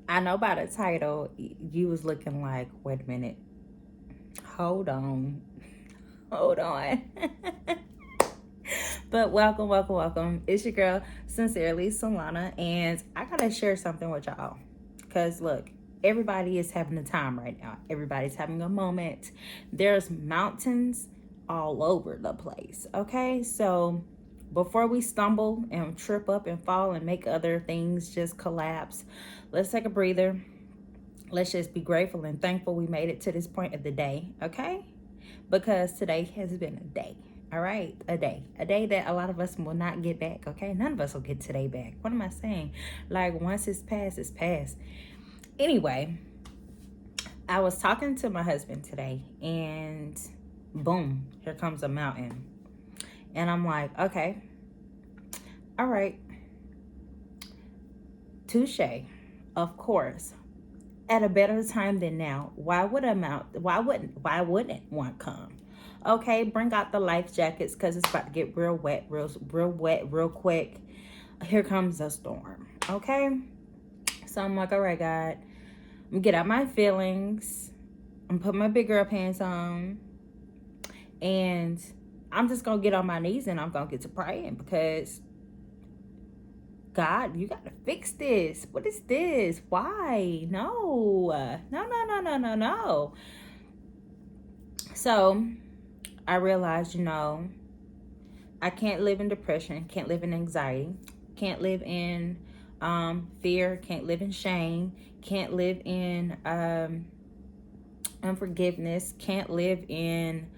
I know by the title, you was looking like, wait a minute, hold on, hold on. But welcome, welcome, welcome. It's your girl, Sincerely Solana, and I gotta share something with y'all. Because look, everybody is having a time right now, everybody's having a moment. There's mountains all over the place, okay? So before we stumble and trip up and fall and make other things just collapse, let's take a breather. Let's just be grateful and thankful we made it to this point of the day, okay? Because today has been a day, all right? A day that a lot of us will not get back, okay? None of us will get today back. What am I saying? Like, once it's past, it's past. Anyway, I was talking to my husband today, and boom, here comes a mountain. And I'm like, okay, all right, touche, of course. At a better time than now. Why wouldn't one come? Okay, bring out the life jackets because it's about to get real wet, real wet, real quick. Here comes a storm. Okay, so I'm like, all right, God, I'm gonna get out my feelings. I'm put my big girl pants on, and I'm just gonna get on my knees and I'm gonna get to praying because God, you gotta fix this. What is this? Why? No. So I realized, I can't live in depression, can't live in anxiety, can't live in fear, can't live in shame, can't live in unforgiveness, can't live in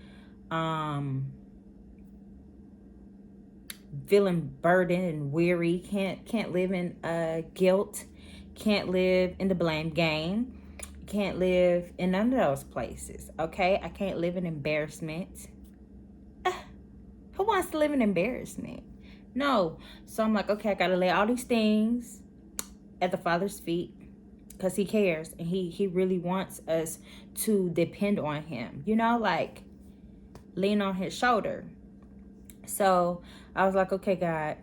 feeling burdened and weary, can't live in guilt, can't live in the blame game, can't live in none of those places. Okay, I can't live in embarrassment. Who wants to live in embarrassment? No. So I'm like, okay, I gotta lay all these things at the Father's feet because he cares and he really wants us to depend on him, like lean on his shoulder. So I was like, okay, God,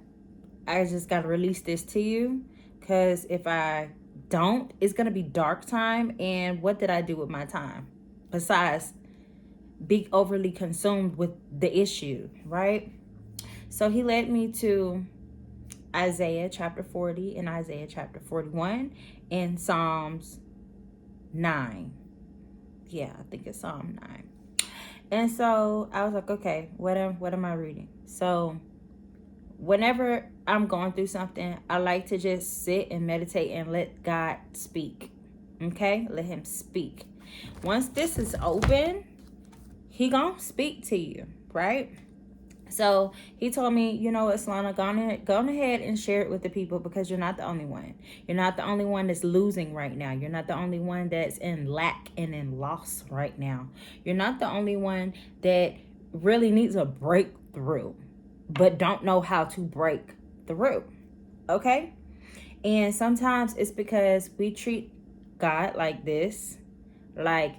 I just got to release this to you because if I don't, it's going to be dark time. And what did I do with my time besides be overly consumed with the issue, right? So he led me to Isaiah chapter 40 and Isaiah chapter 41 and Psalms 9. Yeah, I think it's Psalm 9. And so I was like, okay, what am I reading? So whenever I'm going through something, I like to just sit and meditate and let God speak. Okay? Let him speak. Once this is open, he gonna speak to you, right? So he told me, you know what, Solana, go ahead and share it with the people because you're not the only one. You're not the only one that's losing right now. You're not the only one that's in lack and in loss right now. You're not the only one that really needs a breakthrough, but don't know how to break through. Okay? And sometimes it's because we treat God like this, like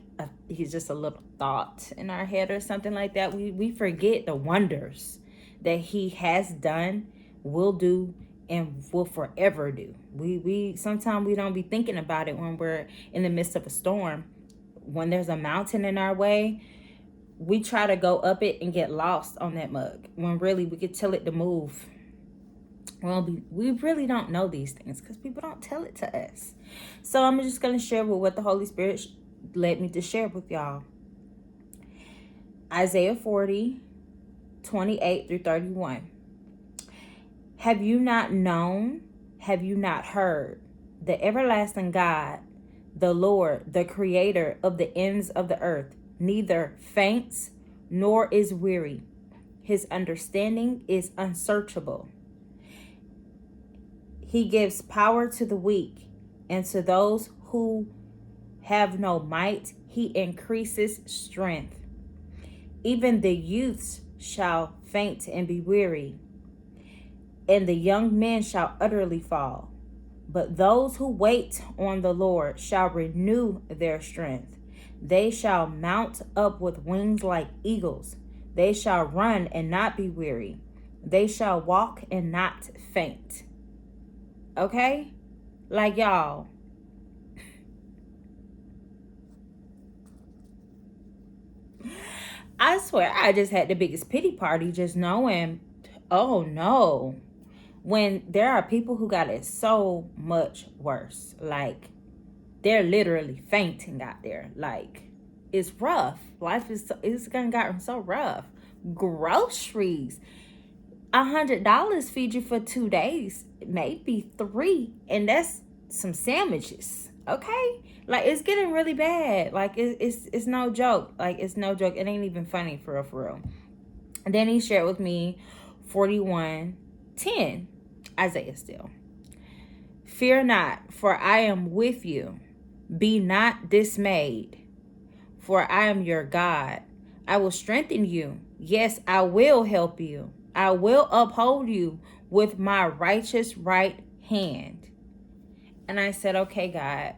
he's just a little thought in our head or something like that. We forget the wonders that he has done, will do, and will forever do. We sometimes we don't be thinking about it when we're in the midst of a storm. When there's a mountain in our way, we try to go up it and get lost on that mug when really we could tell it to move. Well, we really don't know these things because people don't tell it to us. So I'm just going to share with what the Holy Spirit led me to share with y'all. Isaiah 40, 28 through 31. Have you not known? Have you not heard? The everlasting God, the Lord, the creator of the ends of the earth, neither faints nor is weary. His understanding is unsearchable. He gives power to the weak, and to those who have no might, he increases strength. Even the youths shall faint and be weary, and the young men shall utterly fall. But those who wait on the Lord shall renew their strength. They shall mount up with wings like eagles. They shall run and not be weary. They shall walk and not faint. Okay? Like, y'all, I swear, I just had the biggest pity party just knowing, oh no, when there are people who got it so much worse. Like, they're literally fainting out there. Like, it's rough. Life is it's gonna gotten so rough. Groceries, $100 feed you for 2 days, maybe 3, and that's some sandwiches. Okay, like it's getting really bad. Like it's no joke. Like it's no joke. It ain't even funny for real, for real. And then he shared with me 41:10, Isaiah still. Fear not, for I am with you. Be not dismayed, for I am your God. I will strengthen you. Yes, I will help you. I will uphold you with my righteous right hand. And I said, okay, God,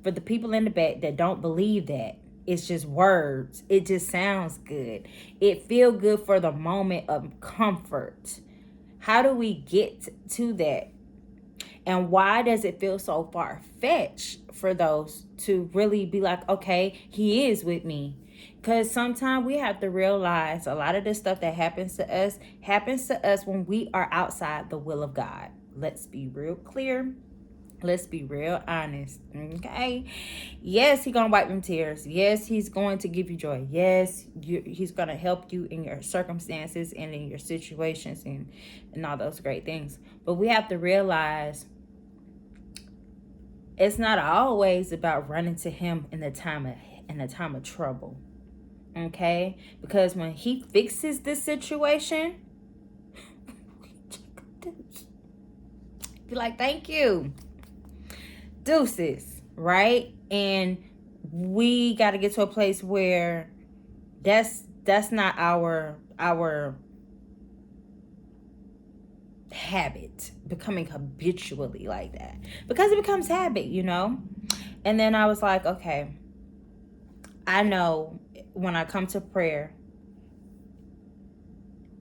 for the people in the back that don't believe that, it's just words. It just sounds good. It feel good for the moment of comfort. How do we get to that? And why does it feel so far-fetched for those to really be like, okay, he is with me? Because sometimes we have to realize a lot of the stuff that happens to us when we are outside the will of God. Let's be real clear. Let's be real honest, okay? Yes, he's going to wipe them tears. Yes, he's going to give you joy. Yes, he's going to help you in your circumstances and in your situations and all those great things. But we have to realize it's not always about running to him in the time of trouble, okay? Because when he fixes this situation, be like, thank you, deuces, right? And we got to get to a place where that's not our habit, becoming habitually like that, because it becomes habit, you know. And then I was like, okay, I know when I come to prayer,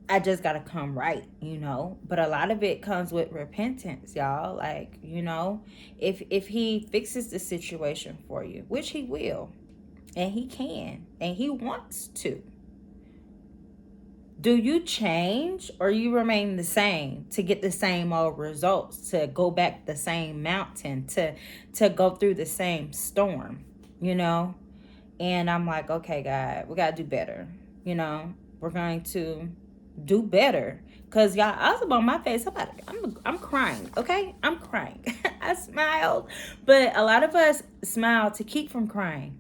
I just gotta come right, you know. But a lot of it comes with repentance, y'all. Like, you know, if he fixes the situation for you, which he will, and he can, and he wants to, do you change or you remain the same to get the same old results, to go back the same mountain, to go through the same storm, you know? And I'm like, okay, God, we gotta do better. You know, we're going to do better. Cause y'all, I was on my face. I'm crying. Okay, I'm crying. I smiled, but a lot of us smile to keep from crying.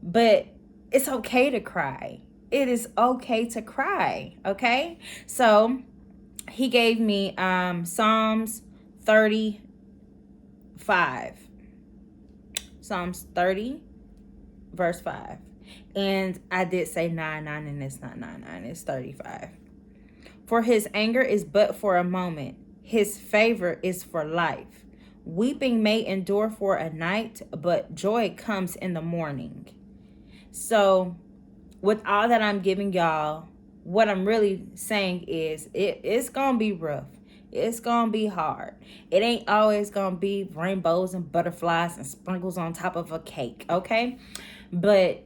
But it's okay to cry. It is okay to cry. Okay, so he gave me Psalms 35. Psalms 30 verse 5. And I did say 9:9, and it's not 9:9, it's 35. For his anger is but for a moment, his favor is for life. Weeping may endure for a night, but joy comes in the morning. So, with all that I'm giving y'all, what I'm really saying is it's gonna be rough. It's gonna be hard. It ain't always gonna be rainbows and butterflies and sprinkles on top of a cake, okay? But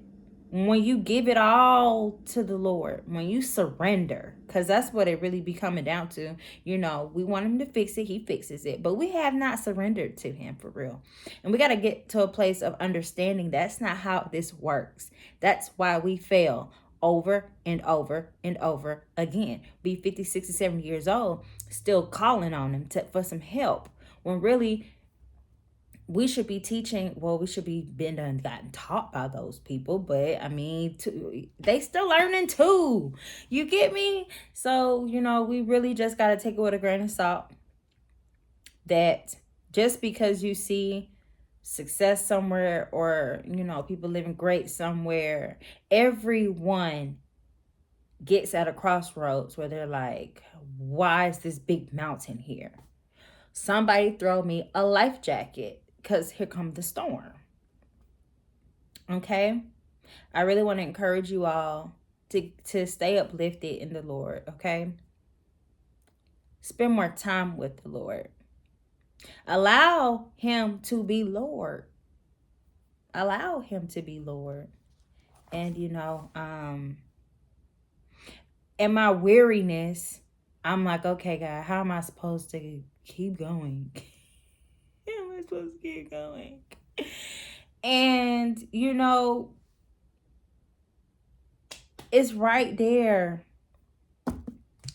when you give it all to the Lord, when you surrender, because that's what it really be coming down to. You know, we want him to fix it, he fixes it, but we have not surrendered to him for real. And we got to get to a place of understanding that's not how this works. That's why we fail over and over and over again. Be 50, 60, 70 years old, still calling on him for some help, when really we should be teaching. Well, we should be been done gotten taught by those people, but I mean, they still learning too. You get me? So, you know, we really just got to take it with a grain of salt, that just because you see success somewhere, or, you know, people living great somewhere, everyone gets at a crossroads where they're like, why is this big mountain here? Somebody throw me a life jacket, because here comes the storm. Okay? I really want to encourage you all to stay uplifted in the Lord, okay? Spend more time with the Lord. Allow him to be Lord. Allow him to be Lord. And, in my weariness, I'm like, okay, God, how am I supposed to keep going? How am I supposed to keep going? And, it's right there.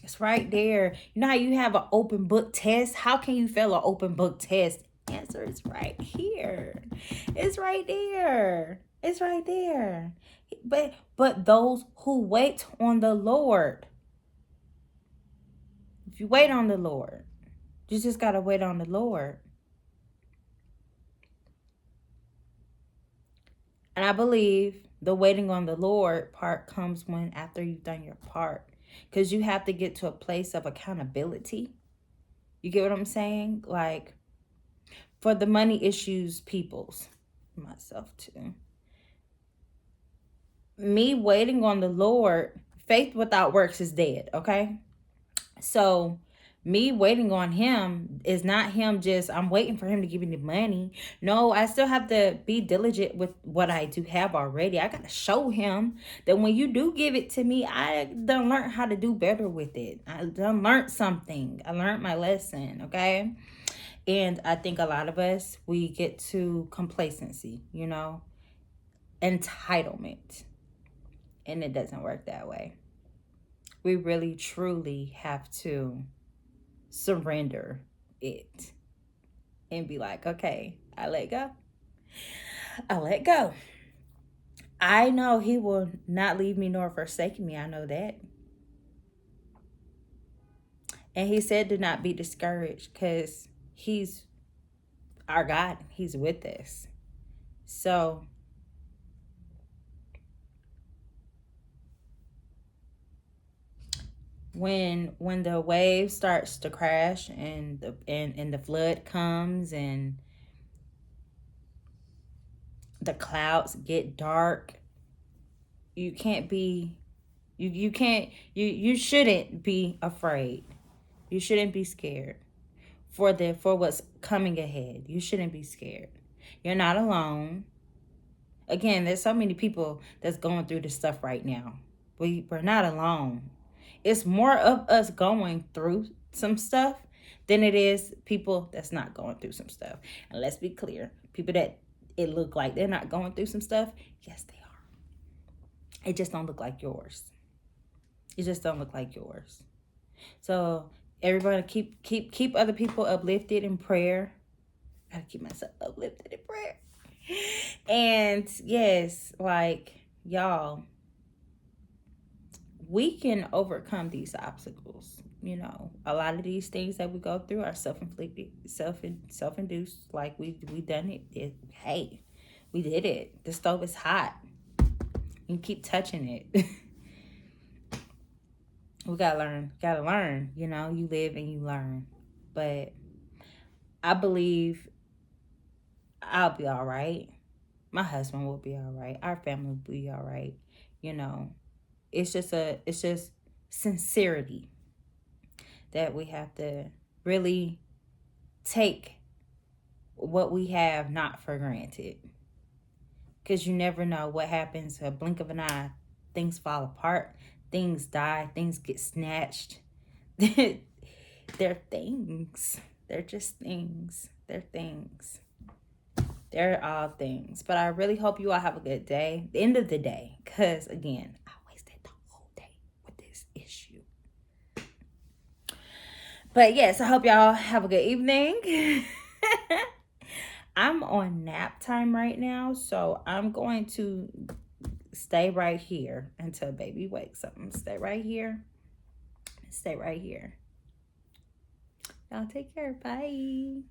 It's right there. You know how you have an open book test? How can you fail an open book test? Answer is right here. It's right there. It's right there. But those who wait on the Lord. If you wait on the Lord, you just gotta wait on the Lord. And I believe the waiting on the Lord part comes when after you've done your part. Because you have to get to a place of accountability. You get what I'm saying? Like, for the money issues peoples, myself too. Me waiting on the Lord, faith without works is dead, okay? So me waiting on him is not him just, I'm waiting for him to give me the money. No, I still have to be diligent with what I do have already. I got to show him that when you do give it to me, I done learn how to do better with it. I done learned something. I learned my lesson, okay? And I think a lot of us, we get to complacency, entitlement. And it doesn't work that way. We really, truly have to surrender it and be like, okay, I let go. I let go. I know he will not leave me nor forsake me. I know that. And he said, do not be discouraged because he's our God. He's with us. So when the wave starts to crash and the flood comes and the clouds get dark, you can't be you shouldn't be afraid. You shouldn't be scared for what's coming ahead. You shouldn't be scared. You're not alone. Again, there's so many people that's going through this stuff right now. We're not alone. It's more of us going through some stuff than it is people that's not going through some stuff. And let's be clear, people that it look like they're not going through some stuff, yes, they are. It just don't look like yours. It just don't look like yours. So everybody keep other people uplifted in prayer. I gotta keep myself uplifted in prayer. And yes, like y'all, we can overcome these obstacles. A lot of these things that we go through are self-inflicted, self-induced. Like we done it. Hey, we did it. The stove is hot. You keep touching it. We gotta learn. You live and you learn. But I believe I'll be all right. My husband will be all right. Our family will be all right. It's just sincerity that we have to really take what we have not for granted. Because you never know what happens. A blink of an eye, things fall apart, things die, things get snatched. They're things. They're just things. They're things. They're all things. But I really hope you all have a good day. The end of the day. Because, again, I wasted the whole day with this issue. But, yes, I hope y'all have a good evening. I'm on nap time right now. So, I'm going to stay right here until baby wakes up. Stay right here. Stay right here. Y'all take care. Bye.